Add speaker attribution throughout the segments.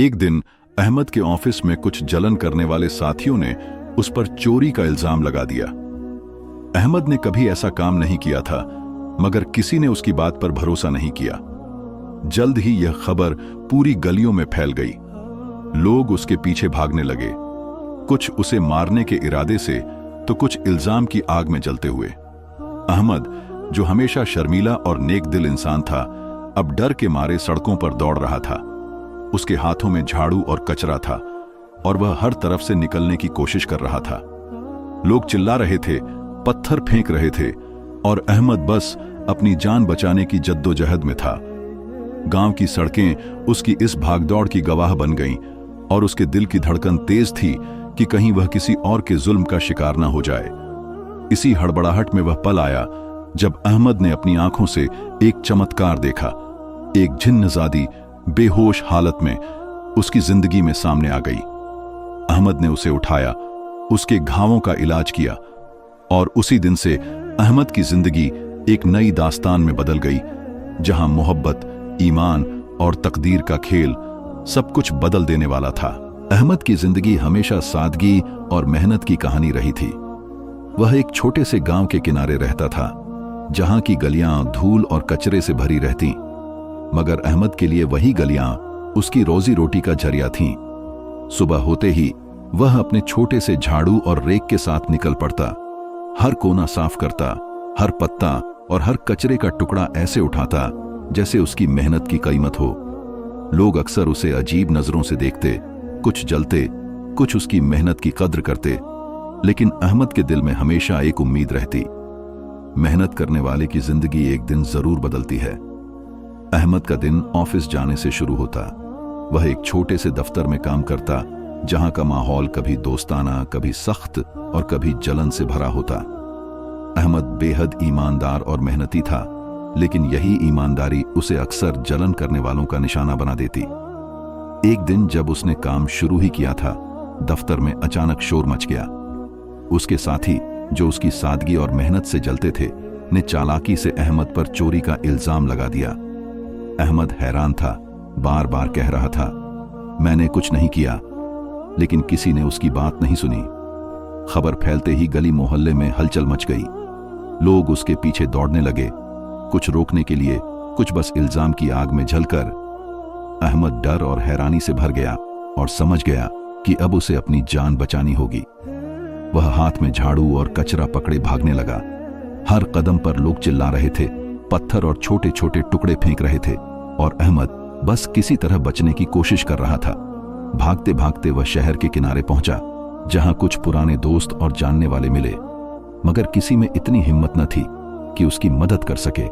Speaker 1: एक दिन अहमद के ऑफिस में कुछ जलन करने वाले साथियों ने उस पर चोरी का इल्जाम लगा दिया। अहमद ने कभी ऐसा काम नहीं किया था, मगर किसी ने उसकी बात पर भरोसा नहीं किया। जल्द ही यह खबर पूरी गलियों में फैल गई। लोग उसके पीछे भागने लगे, कुछ उसे मारने के इरादे से तो कुछ इल्जाम की आग में जलते हुए। अहमद, जो हमेशा शर्मीला और नेक दिल इंसान था, अब डर के मारे सड़कों पर दौड़ रहा था। उसके हाथों में झाड़ू और कचरा था और वह हर तरफ से निकलने की कोशिश कर रहा था। लोग चिल्ला रहे थे, पत्थर फेंक रहे थे और अहमद बस अपनी जान बचाने की जद्दोजहद में था। गांव की सड़कें उसकी इस भागदौड़ की गवाह बन गईं और उसके दिल की धड़कन तेज थी कि कहीं वह किसी और के जुल्म का शिकार न हो जाए। इसी हड़बड़ाहट में वह पल आया जब अहमद ने अपनी आंखों से एक चमत्कार देखा। एक जिन्नजादी बेहोश हालत में उसकी जिंदगी में सामने आ गई। अहमद ने उसे उठाया, उसके घावों का इलाज किया और उसी दिन से अहमद की जिंदगी एक नई दास्तान में बदल गई, जहां मोहब्बत, ईमान और तकदीर का खेल सब कुछ बदल देने वाला था। अहमद की जिंदगी हमेशा सादगी और मेहनत की कहानी रही थी। वह एक छोटे से गांव के किनारे रहता था, जहां की गलियां धूल और कचरे से भरी रहती, मगर अहमद के लिए वही गलियां उसकी रोजी रोटी का जरिया थीं। सुबह होते ही वह अपने छोटे से झाड़ू और रेक के साथ निकल पड़ता, हर कोना साफ करता, हर पत्ता और हर कचरे का टुकड़ा ऐसे उठाता जैसे उसकी मेहनत की कीमत हो। लोग अक्सर उसे अजीब नजरों से देखते, कुछ जलते, कुछ उसकी मेहनत की कद्र करते, लेकिन अहमद के दिल में हमेशा एक उम्मीद रहती, मेहनत करने वाले की जिंदगी एक दिन जरूर बदलती है। अहमद का दिन ऑफिस जाने से शुरू होता। वह एक छोटे से दफ्तर में काम करता, जहां का माहौल कभी दोस्ताना, कभी सख्त और कभी जलन से भरा होता। अहमद बेहद ईमानदार और मेहनती था, लेकिन यही ईमानदारी उसे अक्सर जलन करने वालों का निशाना बना देती। एक दिन जब उसने काम शुरू ही किया था, दफ्तर में अचानक शोर मच गया। उसके साथी, जो उसकी सादगी और मेहनत से जलते थे, ने चालाकी से अहमद पर चोरी का इल्जाम लगा दिया। अहमद हैरान था, बार बार कह रहा था, मैंने कुछ नहीं किया, लेकिन किसी ने उसकी बात नहीं सुनी। खबर फैलते ही गली मोहल्ले में हलचल मच गई। लोग उसके पीछे दौड़ने लगे, कुछ रोकने के लिए, कुछ बस इल्जाम की आग में जलकर। अहमद डर और हैरानी से भर गया और समझ गया कि अब उसे अपनी जान बचानी होगी। वह हाथ में झाड़ू और कचरा पकड़े भागने लगा। हर कदम पर लोग चिल्ला रहे थे, पत्थर और छोटे छोटे टुकड़े फेंक रहे थे और अहमद बस किसी तरह बचने की कोशिश कर रहा था। भागते भागते वह शहर के किनारे पहुंचा, जहां कुछ पुराने दोस्त और जानने वाले मिले, मगर किसी में इतनी हिम्मत न थी कि उसकी मदद कर सके।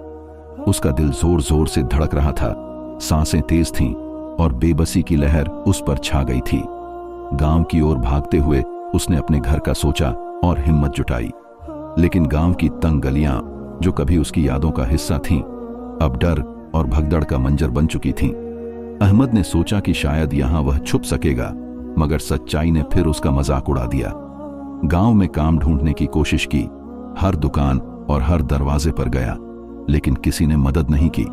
Speaker 1: उसका दिल जोर जोर से धड़क रहा था, सांसें तेज थीं और बेबसी की लहर उस पर छा गई थी। गांव की ओर भागते हुए उसने अपने घर का सोचा और हिम्मत जुटाई, लेकिन गांव की तंग गलियां, जो कभी उसकी यादों का हिस्सा थीं, अब डर और भगदड़ का मंजर बन चुकी थीं। अहमद ने सोचा कि शायद यहां वह छुप सकेगा, मगर सच्चाई ने फिर उसका मजाक उड़ा दिया। गांव में काम ढूंढने की कोशिश की, हर दुकान और हर दरवाजे पर गया, लेकिन किसी ने मदद नहीं की।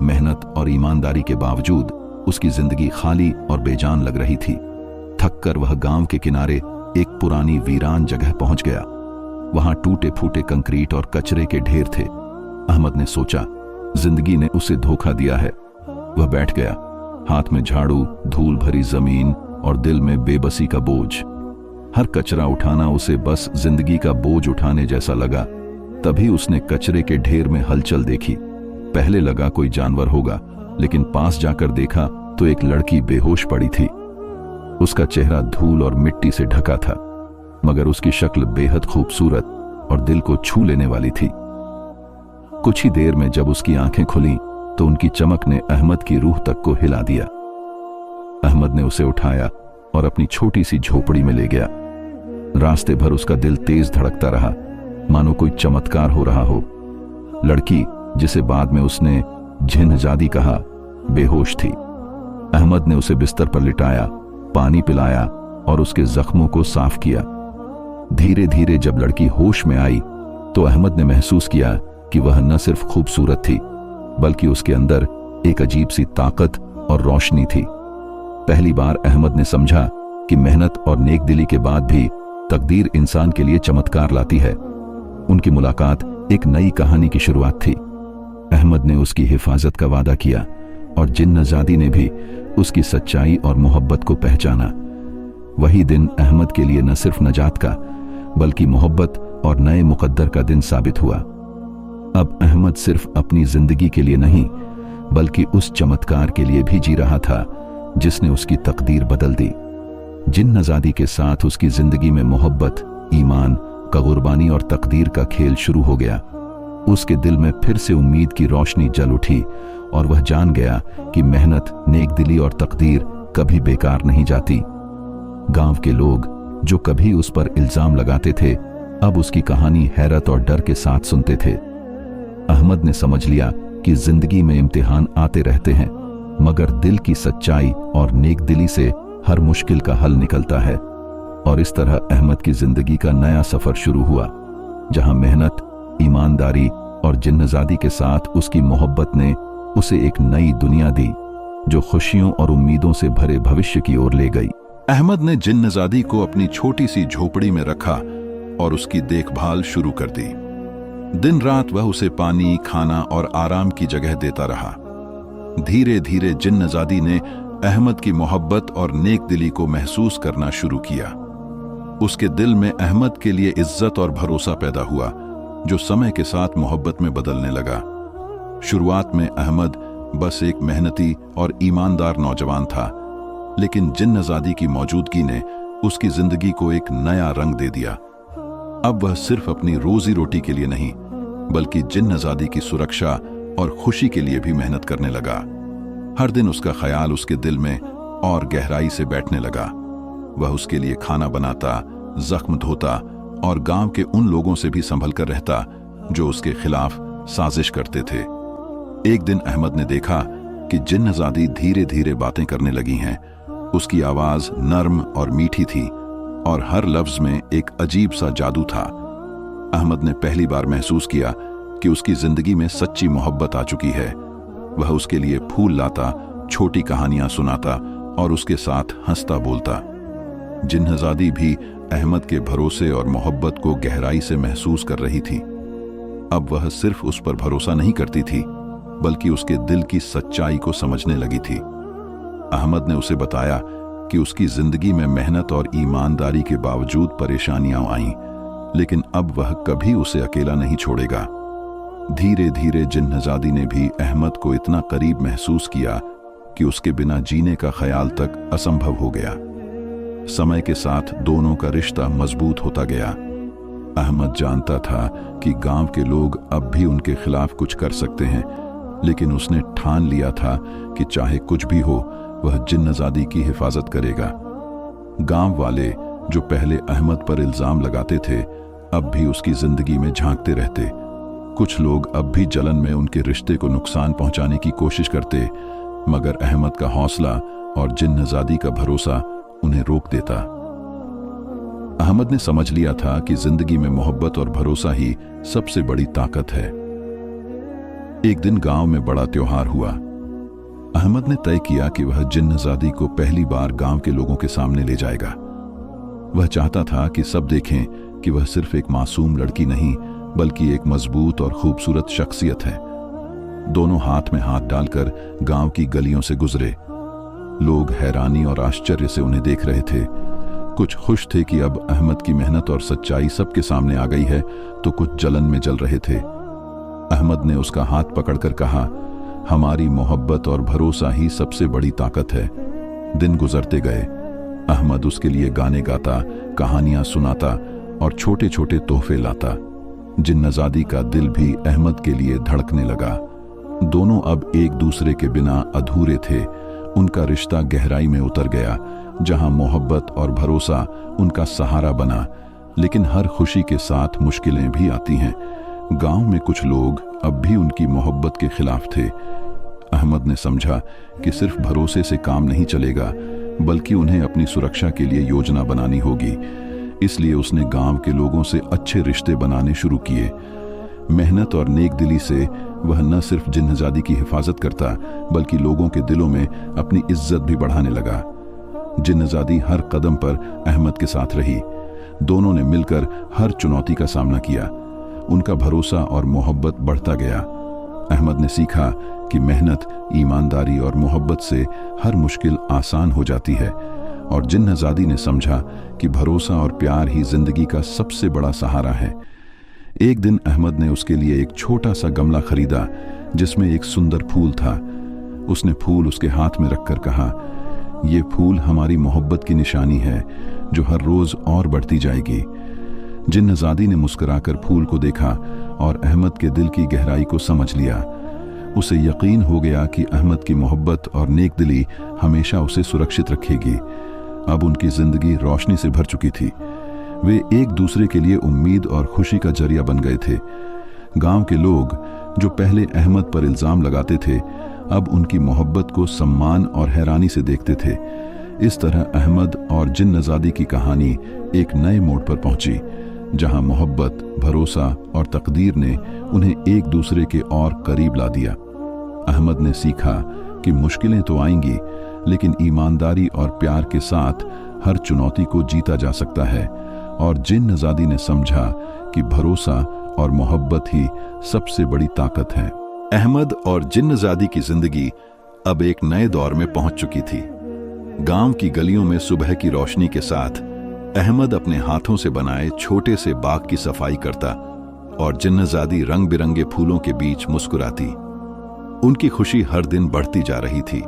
Speaker 1: मेहनत और ईमानदारी के बावजूद उसकी जिंदगी खाली और बेजान लग रही थी। थककर वह गांव के किनारे एक पुरानी वीरान जगह पहुंच गया। वहां टूटे फूटे कंक्रीट और कचरे के ढेर थे। अहमद ने सोचा, जिंदगी ने उसे धोखा दिया है। वह बैठ गया, हाथ में झाड़ू, धूल भरी जमीन और दिल में बेबसी का बोझ। हर कचरा उठाना उसे बस जिंदगी का बोझ उठाने जैसा लगा। तभी उसने कचरे के ढेर में हलचल देखी। पहले लगा कोई जानवर होगा, लेकिन पास जाकर देखा तो एक लड़की बेहोश पड़ी थी। उसका चेहरा धूल और मिट्टी से ढका था, मगर उसकी शक्ल बेहद खूबसूरत और दिल को छू लेने वाली थी। कुछ ही देर में जब उसकी आंखें खुलीं, तो उनकी चमक ने अहमद की रूह तक को हिला दिया। अहमद ने उसे उठाया और अपनी छोटी सी झोपड़ी में ले गया। रास्ते भर उसका दिल तेज धड़कता रहा, मानो कोई चमत्कार हो रहा हो। लड़की, जिसे बाद में उसने जिन्नजादी कहा, बेहोश थी। अहमद ने उसे बिस्तर पर लिटाया, पानी पिलाया और उसके जख्मों को साफ किया। धीरे धीरे जब लड़की होश में आई, तो अहमद ने महसूस किया कि वह न सिर्फ खूबसूरत थी, बल्कि उसके अंदर एक अजीब सी ताकत और रोशनी थी। पहली बार अहमद ने समझा कि मेहनत और नेकदिली के बाद भी तकदीर इंसान के लिए चमत्कार लाती है। उनकी मुलाकात एक नई कहानी की शुरुआत थी। अहमद ने उसकी हिफाजत का वादा किया और जिन्नजादी ने भी उसकी सच्चाई और मोहब्बत को पहचाना। वही दिन अहमद के लिए न सिर्फ नजात का बल्कि मोहब्बत और नए मुकद्दर का दिन साबित हुआ। अब अहमद सिर्फ अपनी जिंदगी के लिए नहीं बल्कि उस चमत्कार के लिए भी जी रहा था जिसने उसकी तकदीर बदल दी। जिन्नजादी के साथ उसकी जिंदगी में मोहब्बत, ईमान का कुर्बानी और तकदीर का खेल शुरू हो गया। उसके दिल में फिर से उम्मीद की रोशनी जल उठी और वह जान गया कि मेहनत, नेकदिली और तकदीर कभी बेकार नहीं जाती। गांव के लोग जो कभी उस पर इल्जाम लगाते थे अब उसकी कहानी हैरत और डर के साथ सुनते थे। अहमद ने समझ लिया कि जिंदगी में इम्तिहान आते रहते हैं मगर दिल की सच्चाई और नेकदिली से हर मुश्किल का हल निकलता है। और इस तरह अहमद की जिंदगी का नया सफर शुरू हुआ जहां मेहनत, ईमानदारी और जिन्नजादी के साथ उसकी मोहब्बत ने उसे एक नई दुनिया दी जो खुशियों और उम्मीदों से भरे भविष्य की ओर ले गई। अहमद ने जिन्नजादी को अपनी छोटी सी झोपड़ी में रखा और उसकी देखभाल शुरू कर दी। दिन रात वह उसे पानी, खाना और आराम की जगह देता रहा। धीरे धीरे जिन्नजादी ने अहमद की मोहब्बत और नेकदिली को महसूस करना शुरू किया। उसके दिल में अहमद के लिए इज्जत और भरोसा पैदा हुआ जो समय के साथ मोहब्बत में बदलने लगा। शुरुआत में अहमद बस एक मेहनती और ईमानदार नौजवान था, लेकिन जिन्नजादी की मौजूदगी ने उसकी जिंदगी को एक नया रंग दे दिया। अब वह सिर्फ अपनी रोजी रोटी के लिए नहीं बल्कि जिन्नजादी की सुरक्षा और खुशी के लिए भी मेहनत करने लगा। हर दिन उसका ख्याल उसके दिल में और गहराई से बैठने लगा। वह उसके लिए खाना बनाता, जख्म धोता और गांव के उन लोगों से भी संभल कर रहता जो उसके खिलाफ साजिश करते थे। एक दिन अहमद ने देखा कि जिन्नजादी धीरे धीरे बातें करने लगी हैं। उसकी आवाज नर्म और मीठी थी और हर लफ्ज में एक अजीब सा जादू था। अहमद ने पहली बार महसूस किया कि उसकी जिंदगी में सच्ची मोहब्बत आ चुकी है। वह उसके लिए फूल लाता, छोटी कहानियां सुनाता और उसके साथ हंसता बोलता। जिन्नजादी भी अहमद के भरोसे और मोहब्बत को गहराई से महसूस कर रही थी। अब वह सिर्फ उस पर भरोसा नहीं करती थी बल्कि उसके दिल की सच्चाई को समझने लगी थी। अहमद ने उसे बताया कि उसकी जिंदगी में मेहनत और ईमानदारी के बावजूद परेशानियां आईं, लेकिन अब वह कभी उसे अकेला नहीं छोड़ेगा। धीरे धीरे जिन्नजादी ने भी अहमद को इतना करीब महसूस किया कि उसके बिना जीने का ख्याल तक असंभव हो गया। समय के साथ दोनों का रिश्ता मजबूत होता गया। अहमद जानता था कि गांव के लोग अब भी उनके खिलाफ कुछ कर सकते हैं, लेकिन उसने ठान लिया था कि चाहे कुछ भी हो वह जिन्नजादी की हिफाजत करेगा। गांव वाले जो पहले अहमद पर इल्जाम लगाते थे अब भी उसकी जिंदगी में झांकते रहते। कुछ लोग अब भी जलन में उनके रिश्ते को नुकसान पहुंचाने की कोशिश करते, मगर अहमद का हौसला और जिन्नजादी का भरोसा उन्हें रोक देता। अहमद ने समझ लिया था कि जिंदगी में मोहब्बत और भरोसा ही सबसे बड़ी ताकत है। एक दिन गांव में बड़ा त्योहार हुआ। अहमद ने तय किया कि वह जिन्नजादी को पहली बार गांव के लोगों के सामने ले जाएगा। वह चाहता था कि सब देखें कि वह सिर्फ एक मासूम लड़की नहीं बल्कि एक मजबूत और खूबसूरत शख्सियत है। दोनों हाथ में हाथ डालकर गांव की गलियों से गुजरे। लोग हैरानी और आश्चर्य से उन्हें देख रहे थे। कुछ खुश थे कि अब अहमद की मेहनत और सच्चाई सबके सामने आ गई है, तो कुछ जलन में जल रहे थे। अहमद ने उसका हाथ पकड़कर कहा, हमारी मोहब्बत और भरोसा ही सबसे बड़ी ताकत है। दिन गुजरते गए। अहमद उसके लिए गाने गाता, कहानियां सुनाता और छोटे छोटे तोहफे लाता। जिन्नजादी का दिल भी अहमद के लिए धड़कने लगा। दोनों अब एक दूसरे के बिना अधूरे थे। उनका रिश्ता गहराई में उतर गया, जहां मोहब्बत और भरोसा उनका सहारा बना। लेकिन हर खुशी के साथ मुश्किलें भी आती हैं। गांव में कुछ लोग अब भी उनकी मोहब्बत के खिलाफ थे। अहमद ने समझा कि सिर्फ भरोसे से काम नहीं चलेगा, बल्कि उन्हें अपनी सुरक्षा के लिए योजना बनानी होगी। इसलिए उसने गांव के लोगों से अच्छे रिश्ते बनाने शुरू किए। मेहनत और नेकदिली से वह न सिर्फ जिन्नजादी की हिफाजत करता बल्कि लोगों के दिलों में अपनी इज्जत भी बढ़ाने लगा। जिन्नजादी हर कदम पर अहमद के साथ रही। दोनों ने मिलकर हर चुनौती का सामना किया। उनका भरोसा और मोहब्बत बढ़ता गया। अहमद ने सीखा कि मेहनत, ईमानदारी और मोहब्बत से हर मुश्किल आसान हो जाती है, और जिन्नजादी ने समझा कि भरोसा और प्यार ही जिंदगी का सबसे बड़ा सहारा है। एक दिन अहमद ने उसके लिए एक छोटा सा गमला खरीदा जिसमें एक सुंदर फूल था। उसने फूल उसके हाथ में रखकर कहा, "ये फूल हमारी मोहब्बत की निशानी है जो हर रोज और बढ़ती जाएगी।" जिन्नजादी ने मुस्कुराकर फूल को देखा और अहमद के दिल की गहराई को समझ लिया। उसे यकीन हो गया कि अहमद की मोहब्बत और नेकदिली हमेशा उसे सुरक्षित रखेगी। अब उनकी जिंदगी रोशनी से भर चुकी थी। वे एक दूसरे के लिए उम्मीद और खुशी का जरिया बन गए थे। गांव के लोग जो पहले अहमद पर इल्जाम लगाते थे, अब उनकी मोहब्बत को सम्मान और हैरानी से देखते थे। इस तरह अहमद और जिन्नजादी की कहानी एक नए मोड़ पर पहुंची, जहां मोहब्बत, भरोसा और तकदीर ने उन्हें एक दूसरे के और करीब ला दिया। अहमद ने सीखा कि मुश्किलें तो आएंगी, लेकिन ईमानदारी और प्यार के साथ हर चुनौती को जीता जा सकता है। और जिन्नजादी ने समझा कि भरोसा और मोहब्बत ही सबसे बड़ी ताकत है। अहमद और जिन्नजादी की जिंदगी अब एक नए दौर में पहुंच चुकी थी। गांव की गलियों में सुबह की रोशनी के साथ अहमद अपने हाथों से बनाए छोटे से बाग की सफाई करता और जिन्नजादी रंग बिरंगे फूलों के बीच मुस्कुराती। उनकी खुशी हर दिन बढ़ती जा रही थी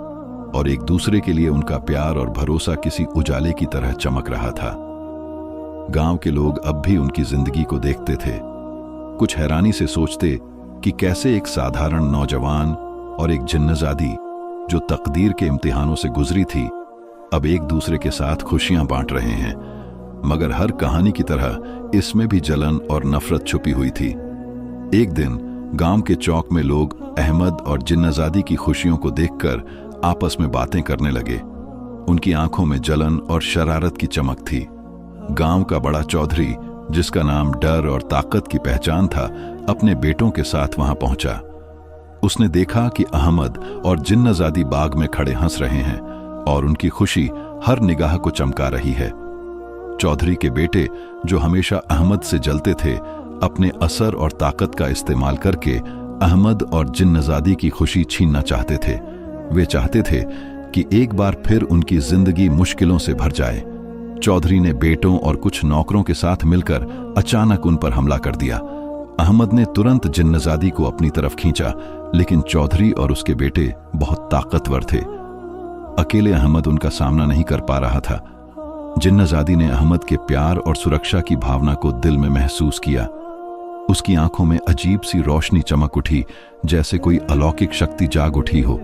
Speaker 1: और एक दूसरे के लिए उनका प्यार और भरोसा किसी उजाले की तरह चमक रहा था। गांव के लोग अब भी उनकी जिंदगी को देखते थे, कुछ हैरानी से सोचते कि कैसे एक साधारण नौजवान और एक जिन्नजादी जो तकदीर के इम्तिहानों से गुजरी थी, अब एक दूसरे के साथ खुशियां बांट रहे हैं। मगर हर कहानी की तरह इसमें भी जलन और नफरत छुपी हुई थी। एक दिन गांव के चौक में लोग अहमद और जिन्नजादी की खुशियों को देखकर आपस में बातें करने लगे। उनकी आंखों में जलन और शरारत की चमक थी। गांव का बड़ा चौधरी, जिसका नाम डर और ताकत की पहचान था, अपने बेटों के साथ वहां पहुंचा। उसने देखा कि अहमद और जिन्नजादी बाग में खड़े हंस रहे हैं और उनकी खुशी हर निगाह को चमका रही है। चौधरी के बेटे, जो हमेशा अहमद से जलते थे, अपने असर और ताकत का इस्तेमाल करके अहमद और जिन्नजादी की खुशी छीनना चाहते थे। वे चाहते थे कि एक बार फिर उनकी जिंदगी मुश्किलों से भर जाए। चौधरी ने बेटों और कुछ नौकरों के साथ मिलकर अचानक उन पर हमला कर दिया। अहमद ने तुरंत जिन्नजादी को अपनी तरफ खींचा, लेकिन चौधरी और उसके बेटे बहुत ताकतवर थे। अकेले अहमद उनका सामना नहीं कर पा रहा था। जिन्नजादी ने अहमद के प्यार और सुरक्षा की भावना को दिल में महसूस किया। उसकी आंखों में अजीब सी रोशनी चमक उठी, जैसे कोई अलौकिक शक्ति जाग उठी हो।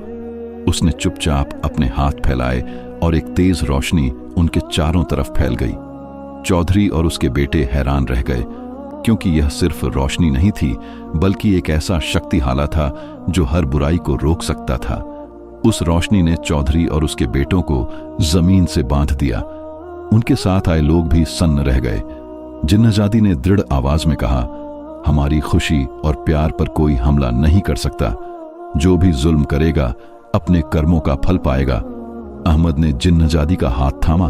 Speaker 1: उसने चुपचाप अपने हाथ फैलाए और एक तेज रोशनी उनके चारों तरफ फैल गई। चौधरी और उसके बेटे हैरान रह गए, क्योंकि यह सिर्फ रोशनी नहीं थी, बल्कि एक ऐसा शक्ति हाला था जो हर बुराई को रोक सकता था। उस रोशनी ने चौधरी और उसके बेटों को जमीन से बांध दिया। उनके साथ आए लोग भी सन्न रह गए। जिन्नजादी ने दृढ़ आवाज में कहा, "हमारी खुशी और प्यार पर कोई हमला नहीं कर सकता। जो भी जुल्म करेगा अपने कर्मों का फल पाएगा। अहमद ने जिन्नजादी का हाथ थामा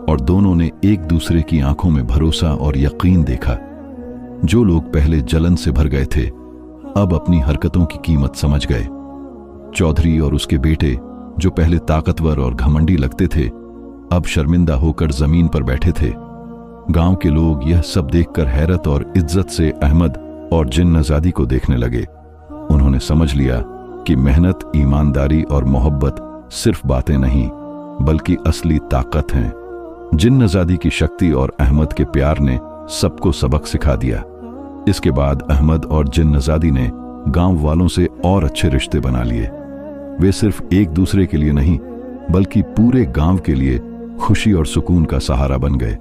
Speaker 1: और दोनों ने एक दूसरे की आंखों में भरोसा और यकीन देखा। जो लोग पहले जलन से भर गए थे, अब अपनी हरकतों की कीमत समझ गए। चौधरी और उसके बेटे, जो पहले ताकतवर और घमंडी लगते थे, अब शर्मिंदा होकर जमीन पर बैठे थे। गांव के लोग यह सब देखकर हैरत और इज्जत से अहमद और जिन्नजादी को देखने लगे। उन्होंने समझ लिया कि मेहनत, ईमानदारी और मोहब्बत सिर्फ बातें नहीं, बल्कि असली ताकत हैं। जिन्नजादी की शक्ति और अहमद के प्यार ने सबको सबक सिखा दिया। इसके बाद अहमद और जिन्नजादी ने गांव वालों से और अच्छे रिश्ते बना लिए। वे सिर्फ एक दूसरे के लिए नहीं, बल्कि पूरे गांव के लिए खुशी और सुकून का सहारा बन गए।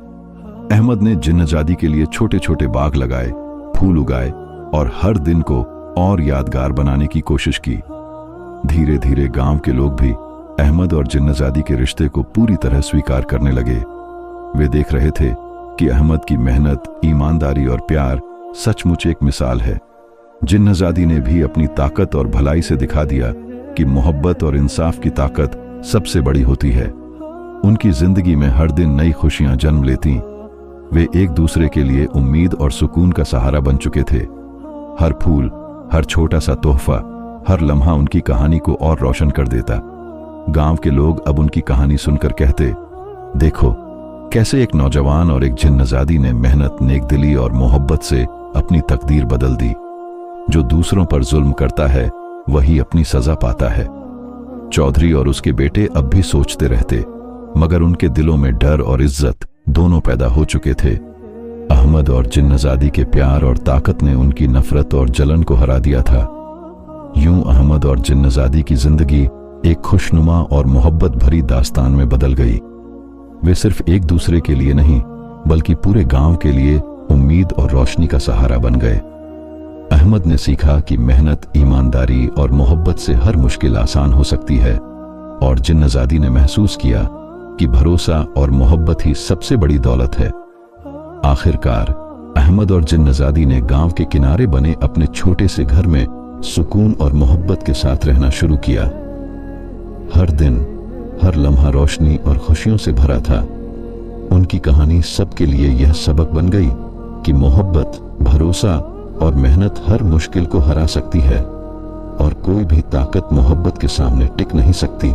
Speaker 1: अहमद ने जिन्नजादी के लिए छोटे छोटे बाग लगाए, फूल उगाए और हर दिन को और यादगार बनाने की कोशिश की। धीरे धीरे गांव के लोग भी अहमद और जिन्नजादी के रिश्ते को पूरी तरह स्वीकार करने लगे। वे देख रहे थे कि अहमद की मेहनत, ईमानदारी और प्यार सचमुच एक मिसाल है। जिन्नजादी ने भी अपनी ताकत और भलाई से दिखा दिया कि मोहब्बत और इंसाफ की ताकत सबसे बड़ी होती है। उनकी जिंदगी में हर दिन नई खुशियां जन्म लेती। वे एक दूसरे के लिए उम्मीद और सुकून का सहारा बन चुके थे। हर फूल, हर छोटा सा तोहफा, हर लम्हा उनकी कहानी को और रोशन कर देता। गांव के लोग अब उनकी कहानी सुनकर कहते, देखो कैसे एक नौजवान और एक जिन्नजादी ने मेहनत, नेकदिली और मोहब्बत से अपनी तकदीर बदल दी। जो दूसरों पर जुल्म करता है वही अपनी सजा पाता है। चौधरी और उसके बेटे अब भी सोचते रहते, मगर उनके दिलों में डर और इज्जत दोनों पैदा हो चुके थे। अहमद और जिन्नजादी के प्यार और ताकत ने उनकी नफरत और जलन को हरा दिया था। यूं अहमद और जिन्नजादी की जिंदगी एक खुशनुमा और मोहब्बत भरी दास्तान में बदल गई। वे सिर्फ एक दूसरे के लिए नहीं, बल्कि पूरे गांव के लिए उम्मीद और रोशनी का सहारा बन गए। अहमद ने सीखा कि मेहनत, ईमानदारी और मोहब्बत से हर मुश्किल आसान हो सकती है, और जिन्नजादी ने महसूस किया कि भरोसा और मोहब्बत ही सबसे बड़ी दौलत है। आखिरकार अहमद और जिन्नजादी ने गांव के किनारे बने अपने छोटे से घर में सुकून और मोहब्बत के साथ रहना शुरू किया। हर दिन, हर लम्हा रोशनी और खुशियों से भरा था। उनकी कहानी सबके लिए यह सबक बन गई कि मोहब्बत, भरोसा और मेहनत हर मुश्किल को हरा सकती है, और कोई भी ताकत मोहब्बत के सामने टिक नहीं सकती।